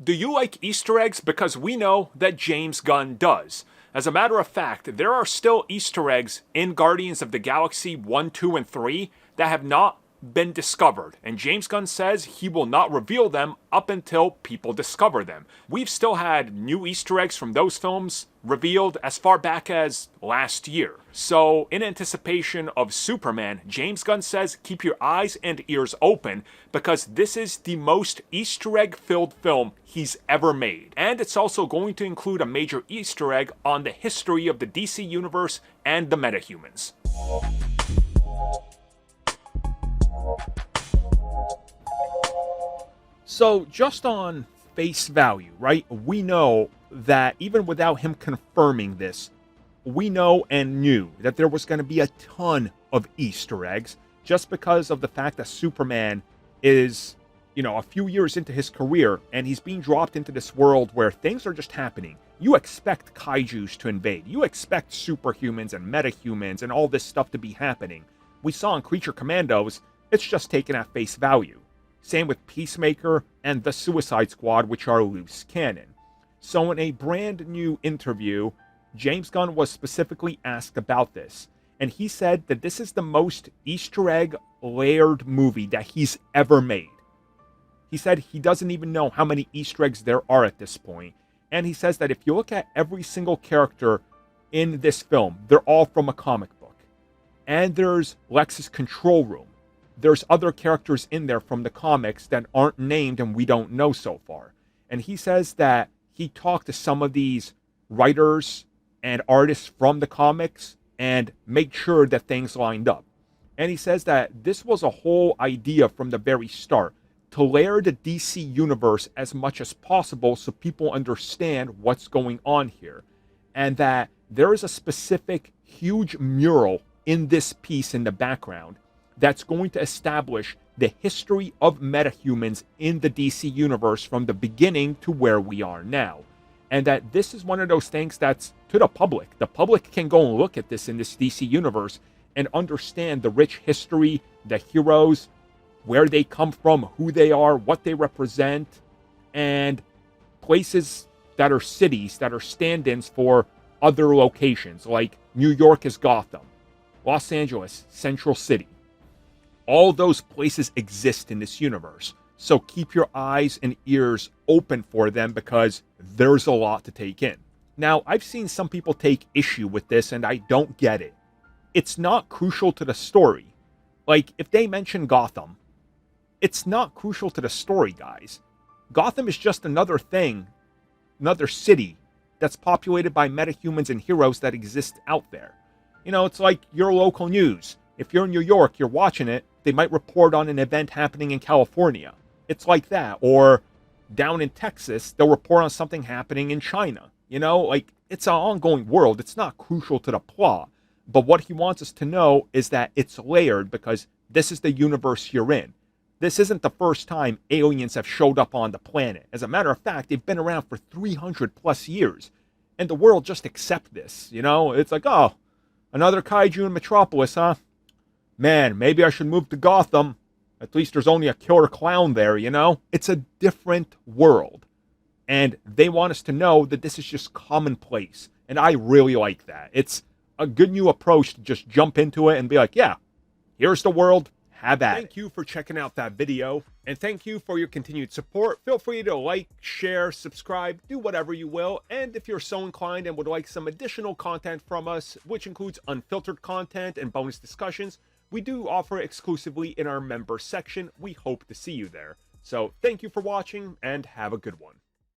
Do you like Easter eggs? Because we know that James Gunn does. As a matter of fact, there are still Easter eggs in Guardians of the Galaxy 1, 2, and 3 that have not been discovered, and James Gunn says he will not reveal them up until people discover them. We've still had new Easter eggs from those films revealed as far back as last year. So, in anticipation of Superman, James Gunn says keep your eyes and ears open because this is the most Easter egg filled film he's ever made. And it's also going to include a major Easter egg on the history of the DC Universe and the metahumans. So, just on face value, right? We know that even without him confirming this, we know and knew that there was going to be a ton of Easter eggs just because of the fact that Superman is, a few years into his career and he's being dropped into this world where things are just happening. You expect kaijus to invade. You expect superhumans and metahumans and all this stuff to be happening. We saw in Creature Commandos, it's just taken at face value. Same with Peacemaker and the Suicide Squad, which are loose cannon. So in a brand new interview, James Gunn was specifically asked about this, and he said that this is the most Easter egg layered movie that he's ever made. He said he doesn't even know how many Easter eggs there are at this point, and he says that if you look at every single character in this film, they're all from a comic book. And there's Lex's control room. There's other characters in there from the comics that aren't named and we don't know so far. And he says that he talked to some of these writers and artists from the comics and made sure that things lined up. And he says that this was a whole idea from the very start, to layer the DC universe as much as possible so people understand what's going on here. And that there is a specific huge mural in this piece in the background that's going to establish the history of metahumans in the DC universe from the beginning to where we are now. And that this is one of those things that's to the public. The public can go and look at this in this DC universe and understand the rich history, the heroes, where they come from, who they are, what they represent, and places that are cities that are stand-ins for other locations, like New York is Gotham, Los Angeles, Central City. All those places exist in this universe. So keep your eyes and ears open for them because there's a lot to take in. Now, I've seen some people take issue with this and I don't get it. It's not crucial to the story. Like, if they mention Gotham, it's not crucial to the story, guys. Gotham is just another thing, another city that's populated by metahumans and heroes that exist out there. It's like your local news. If you're in New York, you're watching it, they might report on an event happening in California. It's like that. Or down in Texas, they'll report on something happening in China. It's an ongoing world. It's not crucial to the plot. But what he wants us to know is that it's layered because this is the universe you're in. This isn't the first time aliens have showed up on the planet. As a matter of fact, they've been around for 300 plus years. And the world just accepts this. It's like, oh, another kaiju in Metropolis, huh? Man, maybe I should move to Gotham. At least there's only a killer clown there, It's a different world. And they want us to know that this is just commonplace. And I really like that. It's a good new approach to just jump into it and be like, yeah, here's the world. Have at it. Thank you for checking out that video. And thank you for your continued support. Feel free to like, share, subscribe, do whatever you will. And if you're so inclined and would like some additional content from us, which includes unfiltered content and bonus discussions, we do offer exclusively in our member section. We hope to see you there. So thank you for watching and have a good one.